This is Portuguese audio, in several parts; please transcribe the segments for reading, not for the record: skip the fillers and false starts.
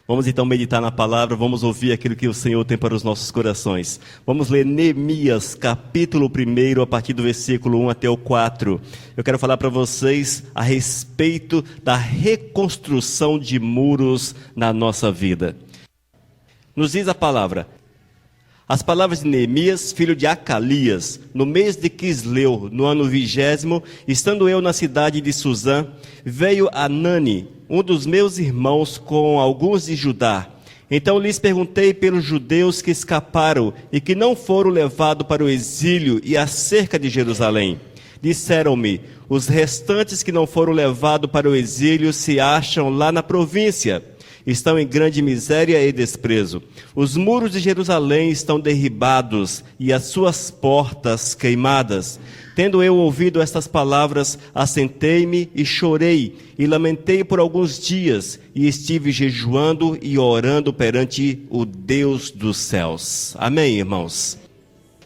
Vamos então meditar na palavra, vamos ouvir aquilo que o Senhor tem para os nossos corações. Vamos ler Neemias, capítulo 1, a partir do versículo 1 até o 4. Eu quero falar para vocês a respeito da reconstrução de muros na nossa vida. Nos diz a palavra: as palavras de Neemias, filho de Acalias, no mês de Quisleu, no ano 20º, estando eu na cidade de Suzã, veio Anani, um dos meus irmãos, com alguns de Judá. Então lhes perguntei pelos judeus que escaparam e que não foram levados para o exílio e acerca de Jerusalém. Disseram-me: os restantes que não foram levados para o exílio se acham lá na província. Estão em grande miséria e desprezo. Os muros de Jerusalém estão derribados e as suas portas queimadas. Tendo eu ouvido estas palavras, assentei-me e chorei, e lamentei por alguns dias, e estive jejuando e orando perante o Deus dos céus. Amém, irmãos?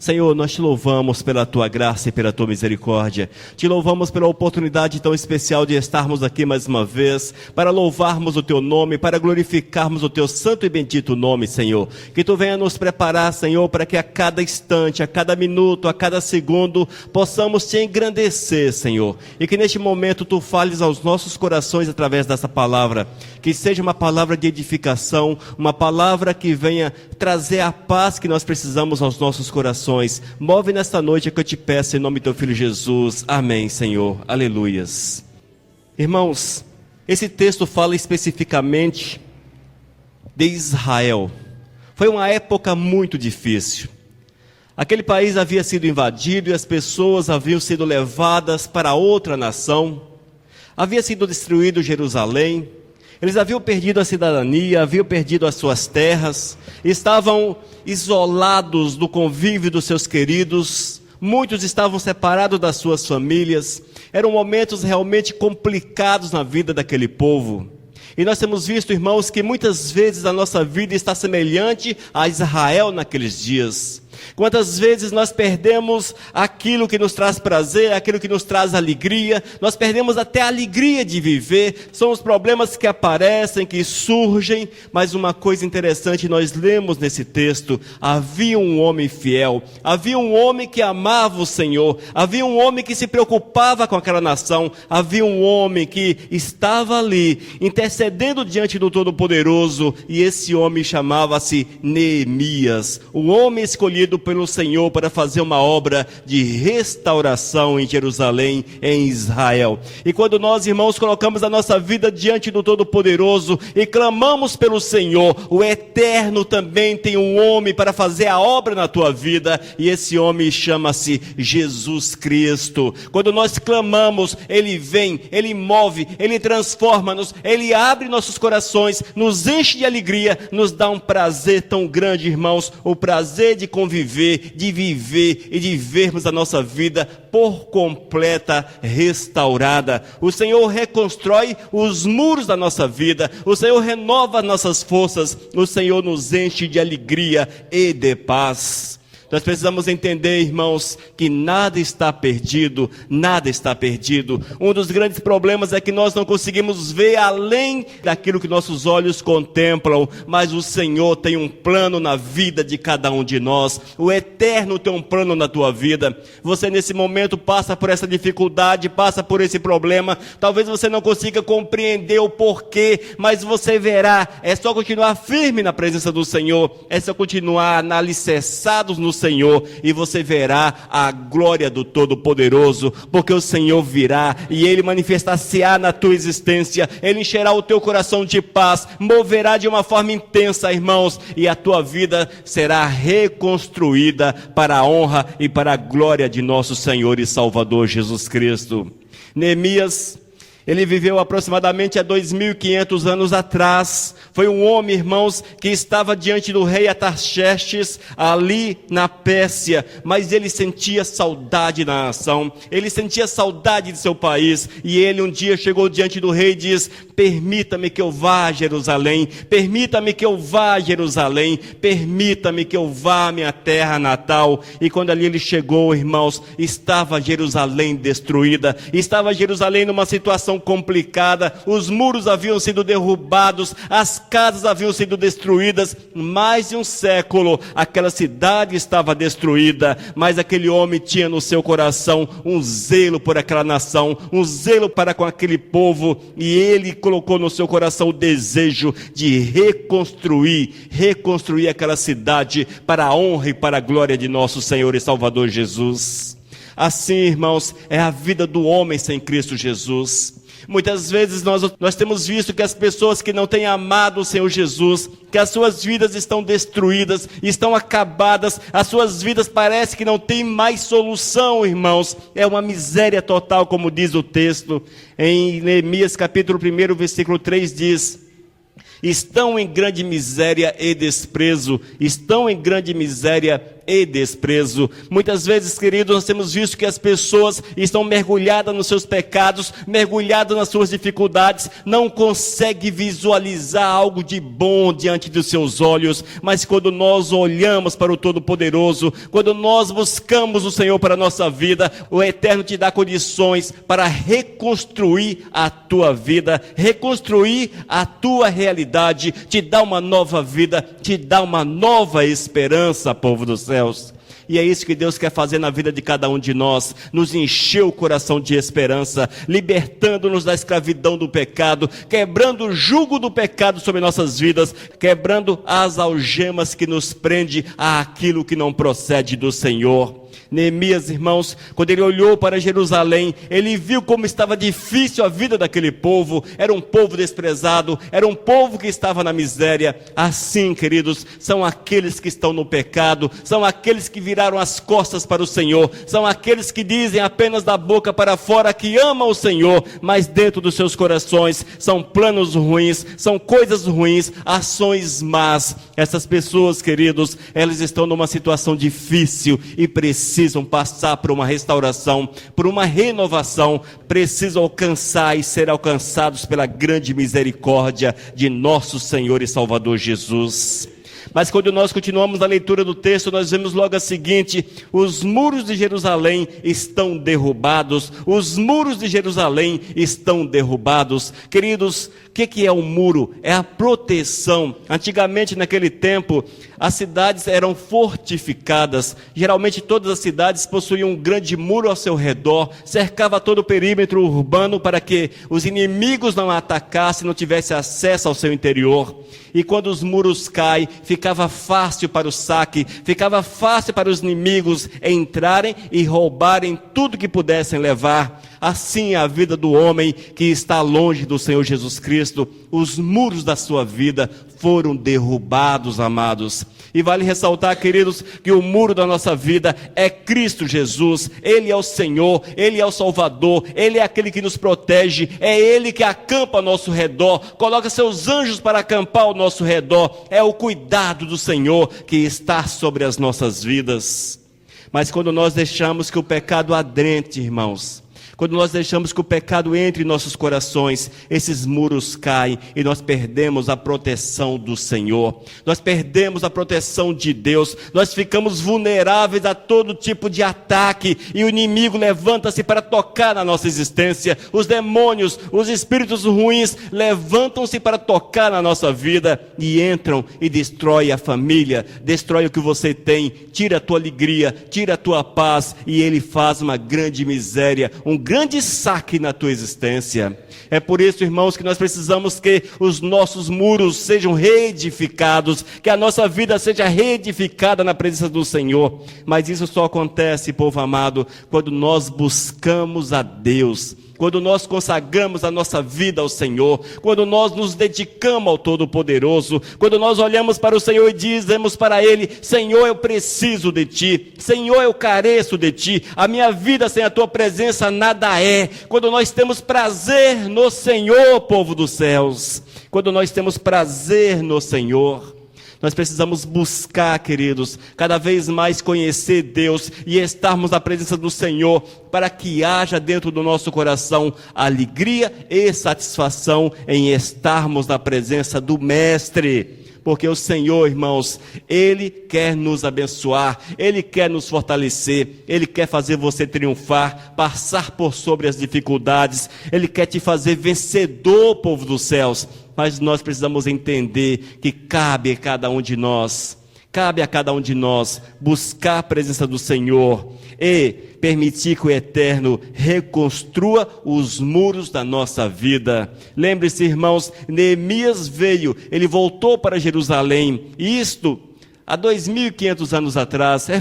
Senhor, nós te louvamos pela tua graça e pela tua misericórdia. Te louvamos pela oportunidade tão especial de estarmos aqui mais uma vez, para louvarmos o teu nome, para glorificarmos o teu santo e bendito nome, Senhor. Que tu venha nos preparar, Senhor, para que a cada instante, a cada minuto, a cada segundo, possamos te engrandecer, Senhor. E que neste momento tu fales aos nossos corações através dessa palavra. Que seja uma palavra de edificação, uma palavra que venha trazer a paz que nós precisamos aos nossos corações. Move nesta noite que eu te peço em nome do teu filho Jesus. Amém, Senhor. Aleluias. Irmãos, esse texto fala especificamente de Israel. Foi uma época muito difícil. Aquele país havia sido invadido e as pessoas haviam sido levadas para outra nação. Havia sido destruído Jerusalém. Eles haviam perdido a cidadania, haviam perdido as suas terras, estavam isolados do convívio dos seus queridos, muitos estavam separados das suas famílias. Eram momentos realmente complicados na vida daquele povo. E nós temos visto, irmãos, que muitas vezes a nossa vida está semelhante a Israel naqueles dias. Quantas vezes nós perdemos aquilo que nos traz prazer, aquilo que nos traz alegria, nós perdemos até a alegria de viver. São os problemas que aparecem, que surgem, mas uma coisa interessante nós lemos nesse texto: havia um homem fiel, havia um homem que amava o Senhor, havia um homem que se preocupava com aquela nação, havia um homem que estava ali, intercedendo diante do Todo-Poderoso, e esse homem chamava-se Neemias, o homem escolhido pelo Senhor para fazer uma obra de restauração em Jerusalém, em Israel. E quando nós, irmãos, colocamos a nossa vida diante do Todo-Poderoso e clamamos pelo Senhor, o Eterno também tem um homem para fazer a obra na tua vida, e esse homem chama-se Jesus Cristo. Quando nós clamamos, Ele vem, Ele move, Ele transforma-nos, Ele abre nossos corações, nos enche de alegria, nos dá um prazer tão grande, irmãos, o prazer de conviver, de viver e de vermos a nossa vida por completa restaurada. O Senhor reconstrói os muros da nossa vida, o Senhor renova as nossas forças, o Senhor nos enche de alegria e de paz. Nós precisamos entender, irmãos, que nada está perdido, nada está perdido. Um dos grandes problemas é que nós não conseguimos ver além daquilo que nossos olhos contemplam, mas o Senhor tem um plano na vida de cada um de nós. O Eterno tem um plano na tua vida. Você nesse momento passa por essa dificuldade, passa por esse problema, talvez você não consiga compreender o porquê, mas você verá, é só continuar firme na presença do Senhor, é só continuar alicerçados no Senhor, e você verá a glória do Todo-Poderoso, porque o Senhor virá e Ele manifestar-se-á na tua existência. Ele encherá o teu coração de paz, moverá de uma forma intensa, irmãos, e a tua vida será reconstruída para a honra e para a glória de nosso Senhor e Salvador Jesus Cristo. Neemias, ele viveu aproximadamente há 2.500 anos atrás. Foi um homem, irmãos, que estava diante do rei Artaxerxes, ali na Pérsia, mas ele sentia saudade da nação, ele sentia saudade de seu país, e ele um dia chegou diante do rei e diz: permita-me que eu vá a Jerusalém, permita-me que eu vá a Jerusalém, permita-me que eu vá à minha terra natal. E quando ali ele chegou, irmãos, estava Jerusalém destruída, estava Jerusalém numa situação complicada, os muros haviam sido derrubados, as casas haviam sido destruídas, mais de um século, aquela cidade estava destruída, mas aquele homem tinha no seu coração um zelo por aquela nação, um zelo para com aquele povo, e ele colocou no seu coração o desejo de reconstruir aquela cidade para a honra e para a glória de nosso Senhor e Salvador Jesus. Assim, irmãos, é a vida do homem sem Cristo Jesus. Muitas vezes nós temos visto que as pessoas que não têm amado o Senhor Jesus, que as suas vidas estão destruídas, estão acabadas, as suas vidas parece que não tem mais solução, irmãos. É uma miséria total, como diz o texto. Em Neemias capítulo 1, versículo 3 diz: estão em grande miséria e desprezo, estão em grande miséria e desprezo. Muitas vezes, queridos, nós temos visto que as pessoas estão mergulhadas nos seus pecados, mergulhadas nas suas dificuldades, não conseguem visualizar algo de bom diante dos seus olhos, mas quando nós olhamos para o Todo-Poderoso, quando nós buscamos o Senhor para a nossa vida, o Eterno te dá condições para reconstruir a tua vida, reconstruir a tua realidade, te dá uma nova vida, te dá uma nova esperança, povo do céu. E é isso que Deus quer fazer na vida de cada um de nós, nos encher o coração de esperança, libertando-nos da escravidão do pecado, quebrando o jugo do pecado sobre nossas vidas, quebrando as algemas que nos prende àquilo que não procede do Senhor. Neemias, irmãos, quando ele olhou para Jerusalém, ele viu como estava difícil a vida daquele povo. Era um povo desprezado, era um povo que estava na miséria. Assim, queridos, são aqueles que estão no pecado, são aqueles que viraram as costas para o Senhor, são aqueles que dizem apenas da boca para fora que amam o Senhor, mas dentro dos seus corações são planos ruins, são coisas ruins, ações más. Essas pessoas, queridos, elas estão numa situação difícil e precisam passar por uma restauração, por uma renovação, precisam alcançar e ser alcançados pela grande misericórdia de nosso Senhor e Salvador Jesus. Mas quando nós continuamos a leitura do texto, nós vemos logo a seguinte: os muros de Jerusalém estão derrubados, os muros de Jerusalém estão derrubados. Queridos, o que é um muro? É a proteção. Antigamente, naquele tempo, as cidades eram fortificadas. Geralmente todas as cidades possuíam um grande muro ao seu redor, cercava todo o perímetro urbano para que os inimigos não atacassem, não tivessem acesso ao seu interior. E quando os muros caem, ficava fácil para o saque, ficava fácil para os inimigos entrarem e roubarem tudo que pudessem levar. Assim é a vida do homem que está longe do Senhor Jesus Cristo. Os muros da sua vida foram derrubados, amados. E vale ressaltar, queridos, que o muro da nossa vida é Cristo Jesus. Ele é o Senhor, Ele é o Salvador, Ele é aquele que nos protege, é Ele que acampa ao nosso redor, coloca seus anjos para acampar ao nosso redor. É o cuidado do Senhor que está sobre as nossas vidas. Mas quando nós deixamos que o pecado adentre, irmãos, quando nós deixamos que o pecado entre em nossos corações, esses muros caem e nós perdemos a proteção do Senhor. Nós perdemos a proteção de Deus. Nós ficamos vulneráveis a todo tipo de ataque e o inimigo levanta-se para tocar na nossa existência. Os demônios, os espíritos ruins levantam-se para tocar na nossa vida e entram e destroem a família, destrói o que você tem, tira a tua alegria, tira a tua paz e ele faz uma grande miséria, um grande saque na tua existência. É por isso, irmãos, que nós precisamos que os nossos muros sejam reedificados, que a nossa vida seja reedificada na presença do Senhor. Mas isso só acontece, povo amado, quando nós buscamos a Deus, quando nós consagramos a nossa vida ao Senhor, quando nós nos dedicamos ao Todo-Poderoso, quando nós olhamos para o Senhor e dizemos para Ele: Senhor, eu preciso de Ti, Senhor, eu careço de Ti, a minha vida sem a Tua presença nada é. Quando nós temos prazer no Senhor, povo dos céus, quando nós temos prazer no Senhor, nós precisamos buscar, queridos, cada vez mais conhecer Deus e estarmos na presença do Senhor, para que haja dentro do nosso coração alegria e satisfação em estarmos na presença do Mestre. porque o Senhor, irmãos, Ele quer nos abençoar, Ele quer nos fortalecer, Ele quer fazer você triunfar, passar por sobre as dificuldades, Ele quer te fazer vencedor, povo dos céus. Mas nós precisamos entender que cabe a cada um de nós buscar a presença do Senhor e permitir que o Eterno reconstrua os muros da nossa vida. Lembre-se, irmãos, Neemias veio, ele voltou para Jerusalém, e isto há 2.500 anos atrás, é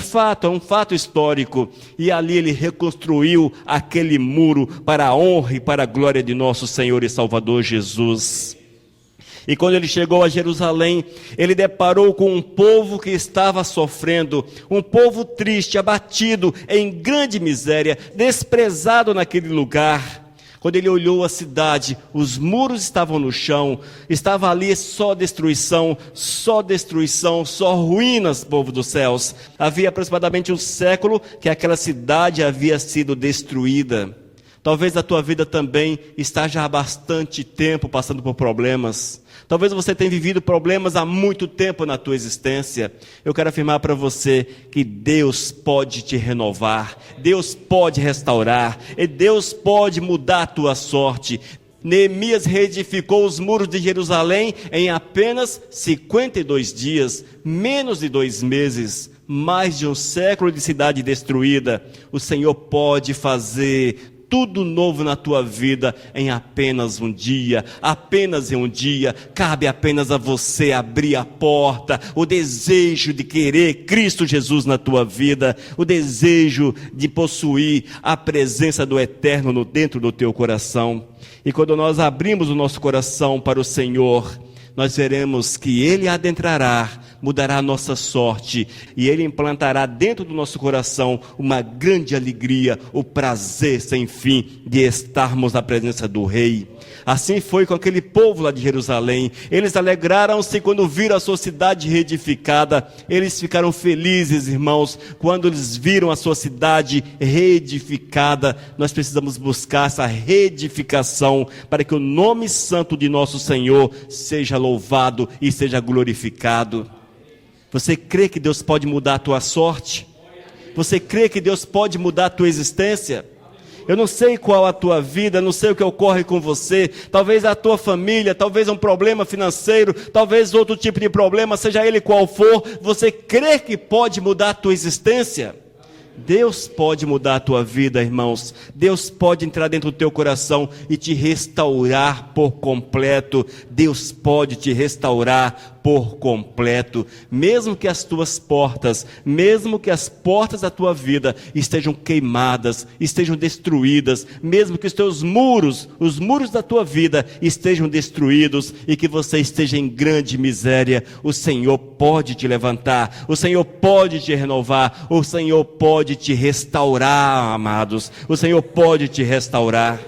um fato histórico, e ali ele reconstruiu aquele muro para a honra e para a glória de nosso Senhor e Salvador Jesus. E quando ele chegou a Jerusalém, ele deparou com um povo que estava sofrendo, um povo triste, abatido, em grande miséria, desprezado naquele lugar. Quando ele olhou a cidade, os muros estavam no chão, estava ali só destruição, só ruínas, povo dos céus. Havia aproximadamente um século que aquela cidade havia sido destruída. Talvez a tua vida também está já há bastante tempo passando por problemas. Talvez você tenha vivido problemas há muito tempo na tua existência. Eu quero afirmar para você que Deus pode te renovar, Deus pode restaurar, e Deus pode mudar a tua sorte. Neemias reedificou os muros de Jerusalém em apenas 52 dias, menos de 2 meses, mais de um século de cidade destruída. O Senhor pode fazer tudo novo na tua vida em apenas um dia, apenas em um dia. Cabe apenas a você abrir a porta, o desejo de querer Cristo Jesus na tua vida, o desejo de possuir a presença do Eterno dentro do teu coração. E quando nós abrimos o nosso coração para o Senhor, nós veremos que Ele adentrará, mudará a nossa sorte, e Ele implantará dentro do nosso coração uma grande alegria, o prazer sem fim de estarmos na presença do Rei. Assim foi com aquele povo lá de Jerusalém. Eles alegraram-se quando viram a sua cidade reedificada. Eles ficaram felizes, irmãos, quando eles viram a sua cidade reedificada. Nós precisamos buscar essa reedificação para que o nome santo de nosso Senhor seja louvado e seja glorificado. Você crê que Deus pode mudar a tua sorte? Você crê que Deus pode mudar a tua existência? Eu não sei qual a tua vida, não sei o que ocorre com você, talvez a tua família, talvez um problema financeiro, talvez outro tipo de problema, seja ele qual for. Você crê que pode mudar a tua existência? Deus pode mudar a tua vida, irmãos. Deus pode entrar dentro do teu coração e te restaurar por completo. Deus pode te restaurar por completo, mesmo que as tuas portas, mesmo que as portas da tua vida estejam queimadas, estejam destruídas, mesmo que os teus muros, os muros da tua vida estejam destruídos e que você esteja em grande miséria, o Senhor pode te levantar, o Senhor pode te renovar, o Senhor pode te restaurar, amados, o Senhor pode te restaurar.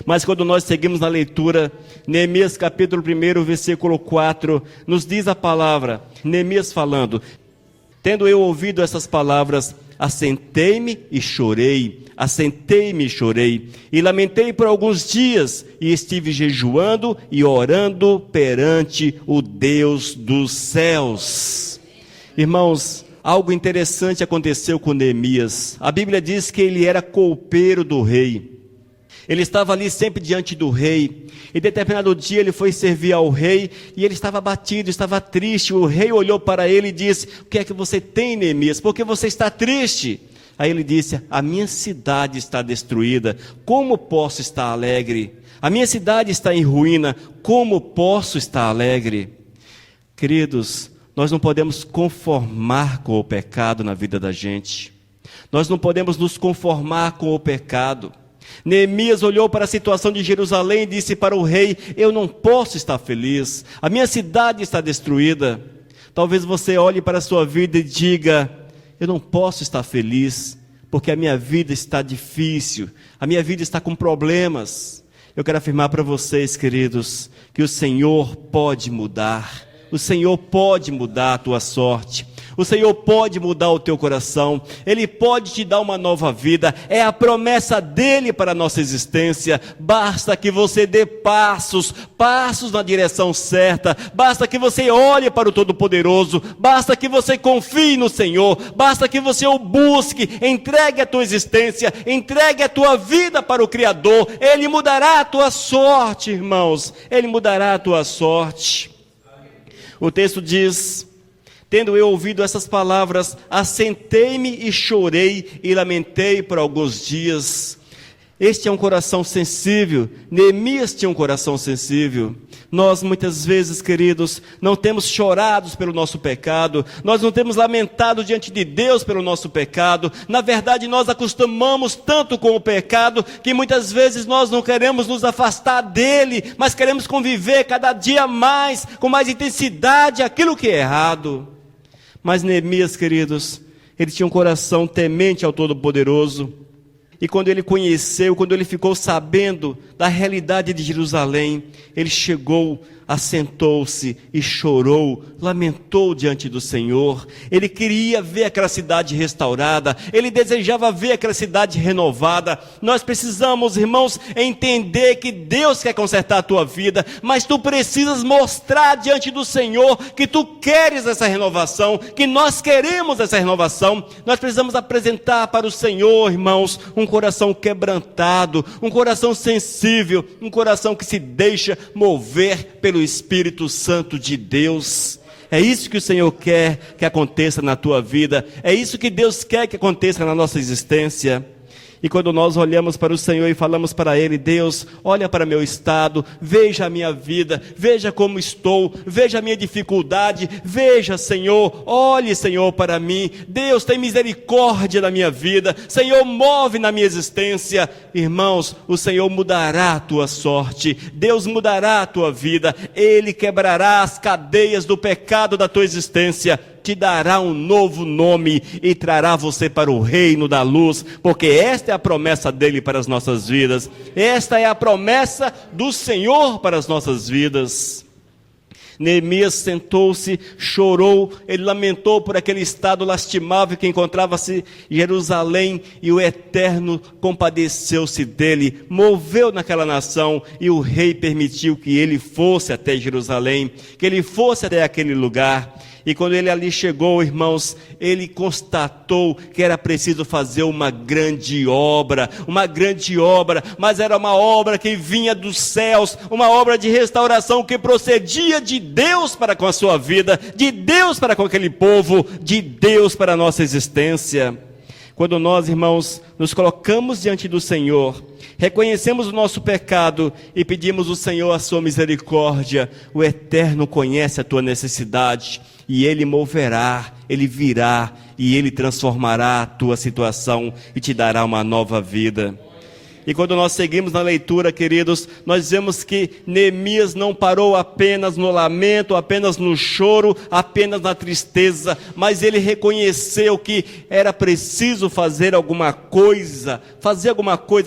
Mas quando nós seguimos na leitura, Neemias capítulo 1, versículo 4, nos diz a palavra, Neemias falando: tendo eu ouvido essas palavras, assentei-me e chorei, e lamentei por alguns dias, e estive jejuando e orando perante o Deus dos céus. Irmãos, algo interessante aconteceu com Neemias. A Bíblia diz que ele era copeiro do rei. Ele estava ali sempre diante do rei, e determinado dia ele foi servir ao rei, e ele estava abatido, estava triste. O rei olhou para ele e disse: o que é que você tem, Neemias? Por que você está triste? Aí ele disse: a minha cidade está destruída, como posso estar alegre? A minha cidade está em ruína, como posso estar alegre? Queridos, nós não podemos conformar com o pecado na vida da gente, nós não podemos nos conformar com o pecado. Neemias olhou para a situação de Jerusalém e disse para o rei: eu não posso estar feliz, a minha cidade está destruída. Talvez você olhe para a sua vida e diga: eu não posso estar feliz, porque a minha vida está difícil, a minha vida está com problemas. Eu quero afirmar para vocês, queridos, que o Senhor pode mudar, o Senhor pode mudar a tua sorte. O Senhor pode mudar o teu coração, Ele pode te dar uma nova vida, é a promessa dEle para a nossa existência. Basta que você dê passos na direção certa, basta que você olhe para o Todo-Poderoso, basta que você confie no Senhor, basta que você o busque, entregue a tua existência, entregue a tua vida para o Criador. Ele mudará a tua sorte, irmãos, Ele mudará a tua sorte. O texto diz: tendo eu ouvido essas palavras, assentei-me e chorei e lamentei por alguns dias. Este é um coração sensível. Neemias tinha um coração sensível. Nós muitas vezes, queridos, não temos chorado pelo nosso pecado, nós não temos lamentado diante de Deus pelo nosso pecado. Na verdade, nós acostumamos tanto com o pecado, que muitas vezes nós não queremos nos afastar dele, mas queremos conviver cada dia mais, com mais intensidade, aquilo que é errado. Mas Neemias, queridos, ele tinha um coração temente ao Todo-Poderoso. E quando ele conheceu, quando ele ficou sabendo da realidade de Jerusalém, ele chegou, assentou-se e chorou, lamentou diante do Senhor. Ele queria ver aquela cidade restaurada, ele desejava ver aquela cidade renovada. Nós precisamos, irmãos, entender que Deus quer consertar a tua vida, mas tu precisas mostrar diante do Senhor que tu queres essa renovação, que nós queremos essa renovação. Nós precisamos apresentar para o Senhor, irmãos, um coração quebrantado, um coração sensível, um coração que se deixa mover pelo Espírito Santo de Deus. É isso que o Senhor quer que aconteça na tua vida, é isso que Deus quer que aconteça na nossa existência. E quando nós olhamos para o Senhor e falamos para Ele: Deus, olha para meu estado, veja a minha vida, veja como estou, veja a minha dificuldade, veja, Senhor, olhe, Senhor, para mim. Deus, tem misericórdia na minha vida, Senhor, move na minha existência. Irmãos, o Senhor mudará a tua sorte, Deus mudará a tua vida, Ele quebrará as cadeias do pecado da tua existência, te dará um novo nome e trará você para o reino da luz, porque esta é a promessa dele para as nossas vidas, esta é a promessa do Senhor para as nossas vidas. Neemias sentou-se, chorou, ele lamentou por aquele estado lastimável que encontrava-se em Jerusalém, e o Eterno compadeceu-se dele, moveu naquela nação, e o rei permitiu que ele fosse até Jerusalém, que ele fosse até aquele lugar. E quando ele ali chegou, irmãos, ele constatou que era preciso fazer uma grande obra, mas era uma obra que vinha dos céus, uma obra de restauração que procedia de Deus para com a sua vida, de Deus para com aquele povo, de Deus para a nossa existência. Quando nós, irmãos, nos colocamos diante do Senhor, reconhecemos o nosso pecado e pedimos ao Senhor a sua misericórdia, o Eterno conhece a tua necessidade e Ele moverá, Ele virá e Ele transformará a tua situação e te dará uma nova vida. E quando nós seguimos na leitura, queridos, nós vemos que Neemias não parou apenas no lamento, apenas no choro, apenas na tristeza, mas ele reconheceu que era preciso fazer alguma coisa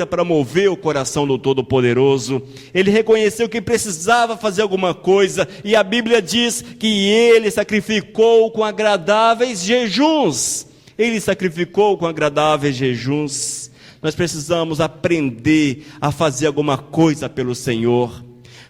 para mover o coração do Todo-Poderoso. Ele reconheceu que precisava fazer alguma coisa, e a Bíblia diz que ele sacrificou com agradáveis jejuns. Nós precisamos aprender a fazer alguma coisa pelo Senhor.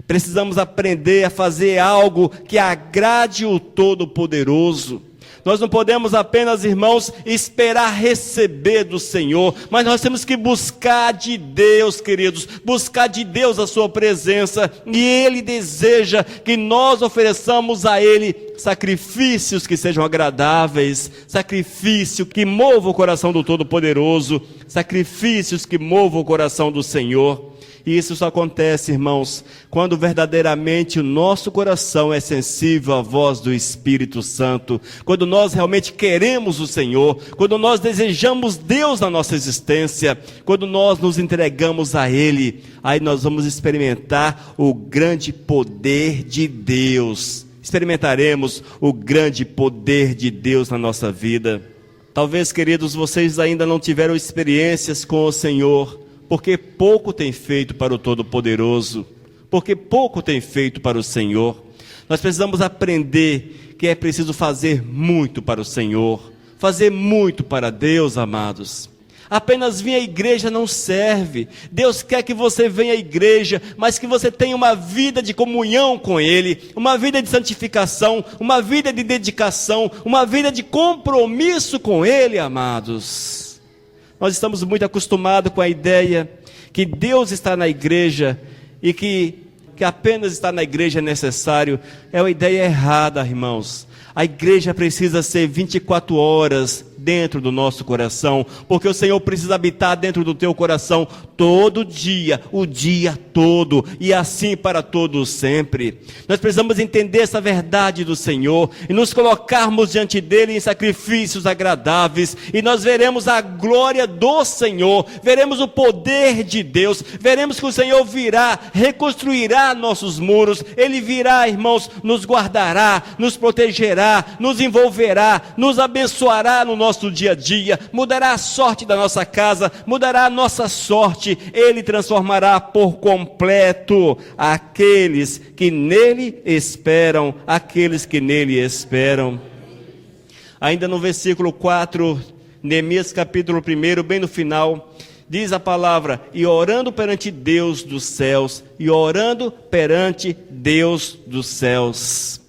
Precisamos aprender a fazer algo que agrade o Todo-Poderoso. Nós não podemos apenas, irmãos, esperar receber do Senhor, mas nós temos que buscar de Deus, queridos, buscar de Deus a sua presença, e Ele deseja que nós ofereçamos a Ele sacrifícios que sejam agradáveis, sacrifício que mova o coração do Todo-Poderoso, sacrifícios que movam o coração do Senhor. E isso só acontece, irmãos, quando verdadeiramente o nosso coração é sensível à voz do Espírito Santo, quando nós realmente queremos o Senhor, quando nós desejamos Deus na nossa existência, quando nós nos entregamos a Ele, aí nós vamos experimentar o grande poder de Deus. Experimentaremos o grande poder de Deus na nossa vida. Talvez, queridos, vocês ainda não tiveram experiências com o Senhor, porque pouco tem feito para o Todo-Poderoso, porque pouco tem feito para o Senhor. Nós precisamos aprender que é preciso fazer muito para o Senhor, fazer muito para Deus, amados. Apenas vir à igreja não serve. Deus quer que você venha à igreja, mas que você tenha uma vida de comunhão com Ele, uma vida de santificação, uma vida de dedicação, uma vida de compromisso com Ele, amados. Nós estamos muito acostumados com a ideia que Deus está na igreja e que apenas estar na igreja é necessário. É uma ideia errada, irmãos. A igreja precisa ser 24 horas dentro do nosso coração, porque o Senhor precisa habitar dentro do teu coração todo dia, o dia todo, e assim para todos sempre. Nós precisamos entender essa verdade do Senhor e nos colocarmos diante dele em sacrifícios agradáveis, e nós veremos a glória do Senhor, veremos o poder de Deus, veremos que o Senhor virá, reconstruirá nossos muros, Ele virá, irmãos, nos guardará, nos protegerá, nos envolverá, nos abençoará no nosso dia a dia, mudará a sorte da nossa casa, mudará a nossa sorte. Ele transformará por completo aqueles que nele esperam, aqueles que nele esperam. Ainda no versículo 4, Neemias capítulo 1, bem no final, diz a palavra: e orando perante Deus dos céus, e orando perante Deus dos céus.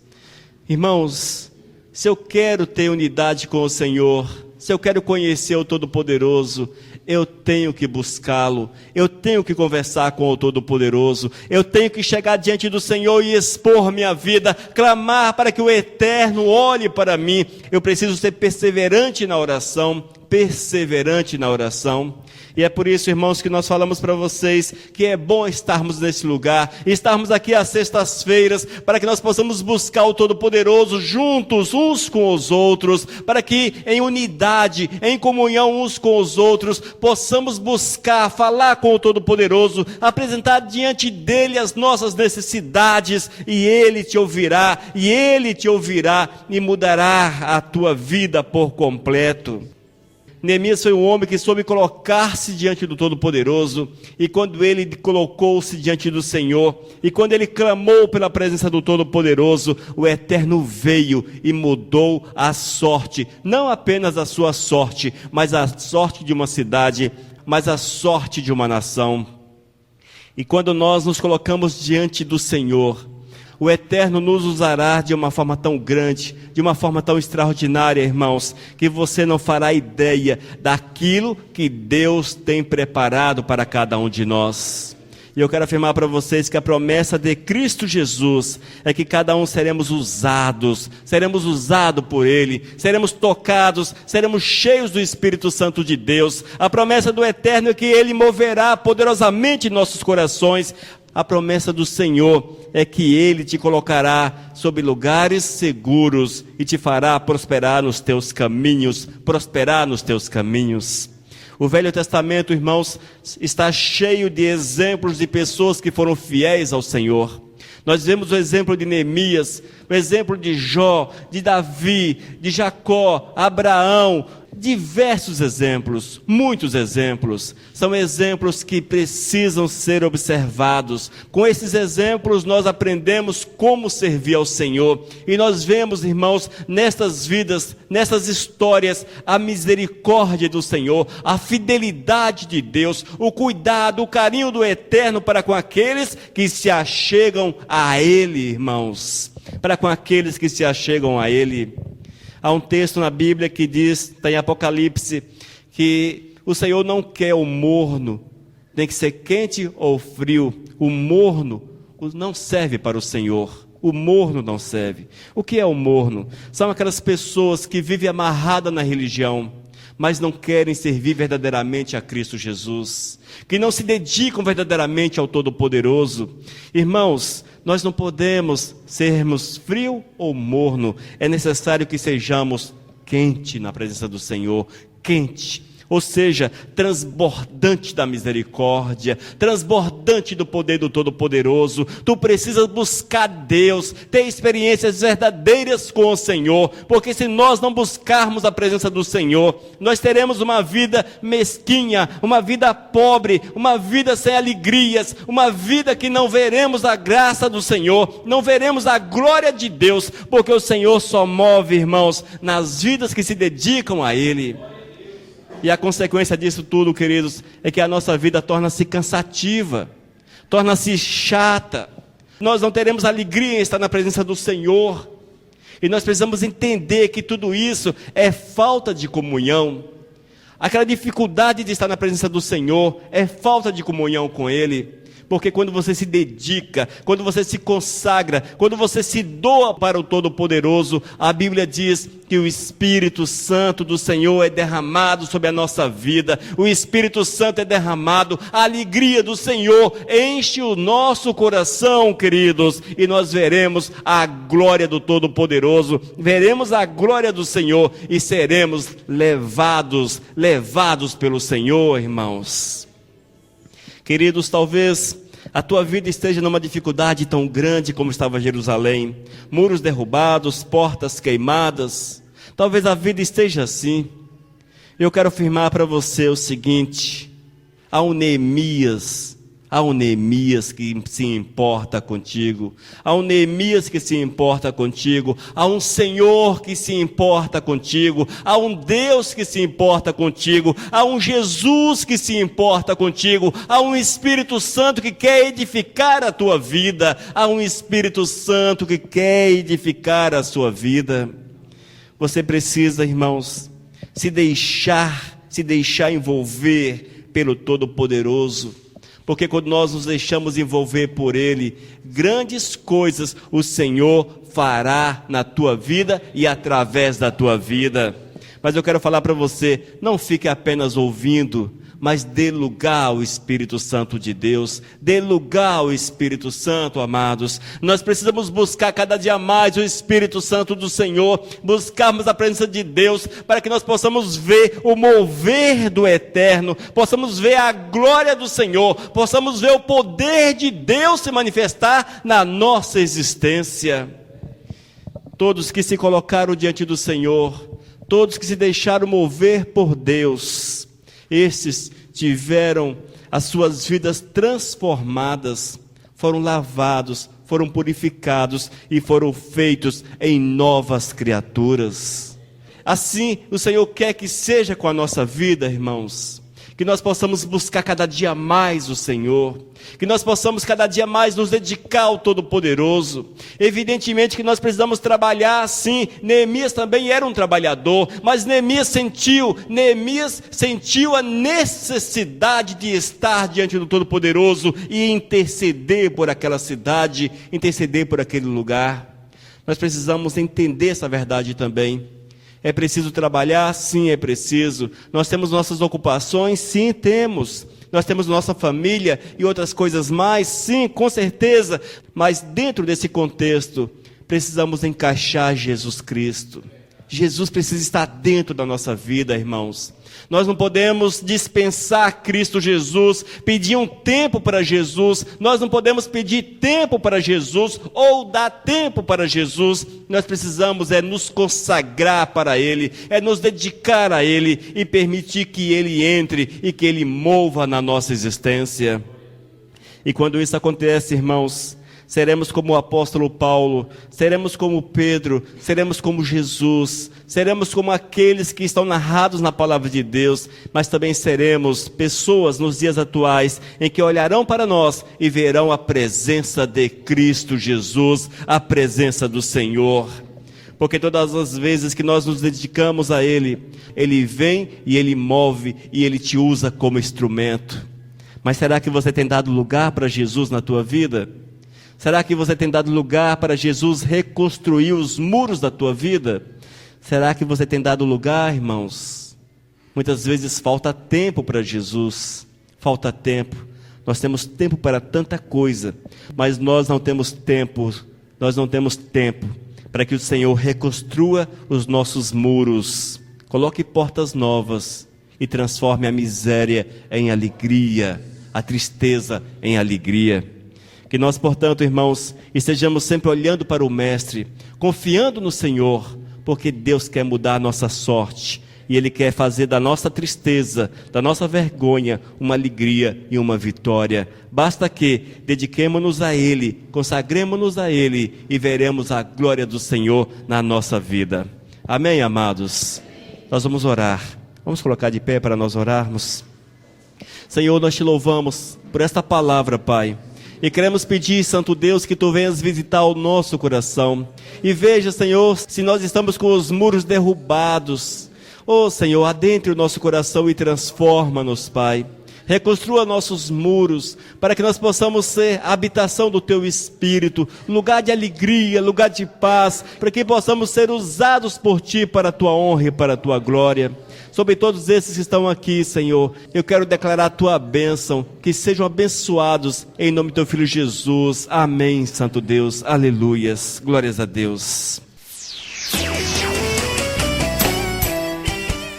Irmãos, se eu quero ter unidade com o Senhor, se eu quero conhecer o Todo-Poderoso, eu tenho que buscá-lo, eu tenho que conversar com o Todo-Poderoso, eu tenho que chegar diante do Senhor e expor minha vida, clamar para que o Eterno olhe para mim. Eu preciso ser perseverante na oração, e é por isso, irmãos, que nós falamos para vocês que é bom estarmos nesse lugar, estarmos aqui às sextas-feiras, para que nós possamos buscar o Todo-Poderoso juntos, uns com os outros, para que em unidade, em comunhão uns com os outros, possamos buscar, falar com o Todo-Poderoso, apresentar diante dele as nossas necessidades, e ele te ouvirá, e mudará a tua vida por completo. Neemias foi um homem que soube colocar-se diante do Todo-Poderoso, e quando ele colocou-se diante do Senhor, e quando ele clamou pela presença do Todo-Poderoso, o Eterno veio e mudou a sorte, não apenas a sua sorte, mas a sorte de uma cidade, mas a sorte de uma nação. E quando nós nos colocamos diante do Senhor, o Eterno nos usará de uma forma tão grande, de uma forma tão extraordinária, irmãos, que você não fará ideia daquilo que Deus tem preparado para cada um de nós. E eu quero afirmar para vocês que a promessa de Cristo Jesus é que cada um seremos usados por Ele, seremos tocados, seremos cheios do Espírito Santo de Deus. A promessa do Eterno é que Ele moverá poderosamente nossos corações. A promessa do Senhor é que Ele te colocará sob lugares seguros e te fará prosperar nos teus caminhos, O Velho Testamento, irmãos, está cheio de exemplos de pessoas que foram fiéis ao Senhor. Nós vemos o exemplo de Neemias, o exemplo de Jó, de Davi, de Jacó, Abraão, diversos exemplos, muitos exemplos. São exemplos que precisam ser observados. Com esses exemplos nós aprendemos como servir ao Senhor. E nós vemos, irmãos, nestas vidas, nessas histórias, a misericórdia do Senhor, a fidelidade de Deus, o cuidado, o carinho do Eterno para com aqueles que se achegam a Ele, irmãos. Para com aqueles que se achegam a Ele. Há um texto na Bíblia que diz, está em Apocalipse, que o Senhor não quer o morno, tem que ser quente ou frio. O morno não serve para o Senhor. O morno não serve. O que é o morno? São aquelas pessoas que vivem amarradas na religião, mas não querem servir verdadeiramente a Cristo Jesus, que não se dedicam verdadeiramente ao Todo-Poderoso. Irmãos, nós não podemos sermos frio ou morno, é necessário que sejamos quente na presença do Senhor, quente. ou seja, transbordante da misericórdia, transbordante do poder do Todo-Poderoso. Tu precisas buscar Deus, ter experiências verdadeiras com o Senhor, porque se nós não buscarmos a presença do Senhor, nós teremos uma vida mesquinha, uma vida pobre, uma vida sem alegrias, uma vida que não veremos a graça do Senhor, não veremos a glória de Deus, porque o Senhor só move, irmãos, nas vidas que se dedicam a Ele. E a consequência disso tudo, queridos, é que a nossa vida torna-se cansativa, torna-se chata. Nós não teremos alegria em estar na presença do Senhor. E nós precisamos entender que tudo isso é falta de comunhão. Aquela dificuldade de estar na presença do Senhor é falta de comunhão com Ele. Porque quando você se dedica, quando você se consagra, quando você se doa para o Todo-Poderoso, a Bíblia diz que o Espírito Santo do Senhor é derramado sobre a nossa vida. O Espírito Santo é derramado, a alegria do Senhor enche o nosso coração, queridos, e nós veremos a glória do Todo-Poderoso, veremos a glória do Senhor e seremos levados pelo Senhor, irmãos. Queridos, talvez a tua vida esteja numa dificuldade tão grande como estava Jerusalém, muros derrubados, portas queimadas, talvez a vida esteja assim. Eu quero afirmar para você o seguinte: há um Neemias que se importa contigo, há um Neemias que se importa contigo, há um Senhor que se importa contigo, há um Deus que se importa contigo, há um Jesus que se importa contigo, há um Espírito Santo que quer edificar a tua vida, há um Espírito Santo que quer edificar a sua vida. Você precisa, irmãos, se deixar envolver pelo Todo-Poderoso. Porque quando nós nos deixamos envolver por Ele, grandes coisas o Senhor fará na tua vida e através da tua vida. Mas eu quero falar para você, não fique apenas ouvindo, mas dê lugar ao Espírito Santo de Deus, dê lugar ao Espírito Santo, amados. Nós precisamos buscar cada dia mais o Espírito Santo do Senhor, buscarmos a presença de Deus, para que nós possamos ver o mover do Eterno, possamos ver a glória do Senhor, possamos ver o poder de Deus se manifestar na nossa existência. Todos que se colocaram diante do Senhor, todos que se deixaram mover por Deus, esses tiveram as suas vidas transformadas, foram lavados, foram purificados e foram feitos em novas criaturas. Assim, o Senhor quer que seja com a nossa vida, irmãos, que nós possamos buscar cada dia mais o Senhor, que nós possamos cada dia mais nos dedicar ao Todo-Poderoso. Evidentemente que nós precisamos trabalhar assim. Neemias também era um trabalhador, mas Neemias sentiu a necessidade de estar diante do Todo-Poderoso e interceder por aquela cidade, interceder por aquele lugar. Nós precisamos entender essa verdade também. É preciso trabalhar? Sim, é preciso. Nós temos nossas ocupações? Sim, temos. Nós temos nossa família e outras coisas mais? Sim, com certeza. Mas dentro desse contexto, precisamos encaixar Jesus Cristo. Jesus precisa estar dentro da nossa vida, irmãos. Nós não podemos dispensar Cristo Jesus, pedir um tempo para Jesus. Nós não podemos pedir tempo para Jesus ou dar tempo para Jesus. Nós precisamos nos consagrar para Ele, nos dedicar a Ele e permitir que Ele entre e que Ele mova na nossa existência. E quando isso acontece, irmãos, seremos como o apóstolo Paulo, seremos como Pedro, seremos como Jesus, seremos como aqueles que estão narrados na palavra de Deus, mas também seremos pessoas nos dias atuais em que olharão para nós e verão a presença de Cristo Jesus, a presença do Senhor. Porque todas as vezes que nós nos dedicamos a Ele, Ele vem e Ele move e Ele te usa como instrumento. Mas será que você tem dado lugar para Jesus na tua vida? Será que você tem dado lugar para Jesus reconstruir os muros da tua vida? Será que você tem dado lugar, irmãos? Muitas vezes falta tempo para Jesus, falta tempo. Nós temos tempo para tanta coisa, mas nós não temos tempo para que o Senhor reconstrua os nossos muros, coloque portas novas e transforme a miséria em alegria, a tristeza em alegria. Que nós, portanto, irmãos, estejamos sempre olhando para o Mestre, confiando no Senhor, porque Deus quer mudar a nossa sorte. E Ele quer fazer da nossa tristeza, da nossa vergonha, uma alegria e uma vitória. Basta que dediquemo-nos a Ele, consagremos-nos a Ele e veremos a glória do Senhor na nossa vida. Amém, amados? Nós vamos orar. Vamos colocar de pé para nós orarmos. Senhor, nós te louvamos por esta palavra, Pai. E queremos pedir, Santo Deus, que Tu venhas visitar o nosso coração. E veja, Senhor, se nós estamos com os muros derrubados. Oh, Senhor, adentre o nosso coração e transforma-nos, Pai. Reconstrua nossos muros, para que nós possamos ser a habitação do Teu Espírito, lugar de alegria, lugar de paz, para que possamos ser usados por Ti para a Tua honra e para a Tua glória. Sobre todos esses que estão aqui, Senhor, eu quero declarar a Tua bênção, que sejam abençoados em nome do Teu Filho Jesus. Amém, Santo Deus. Aleluias. Glórias a Deus.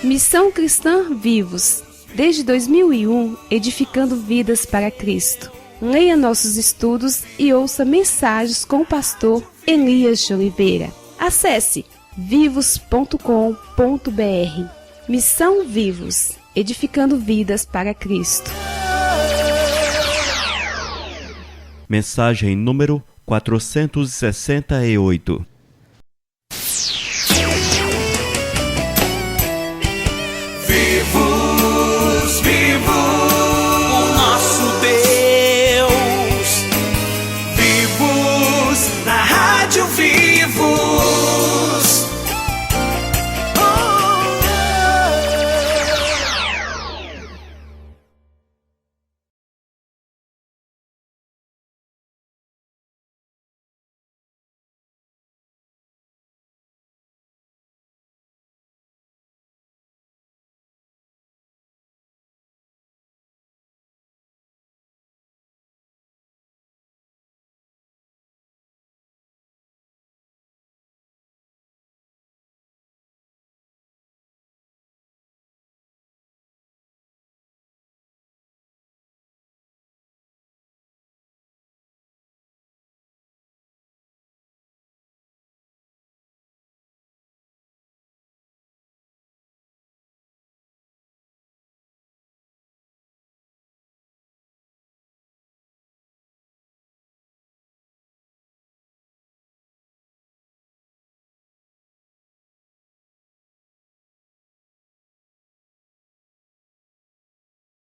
Missão Cristã Vivos, desde 2001, edificando vidas para Cristo. Leia nossos estudos e ouça mensagens com o pastor Elias de Oliveira. Acesse vivos.com.br. Missão Vivos, edificando vidas para Cristo. Mensagem número 468.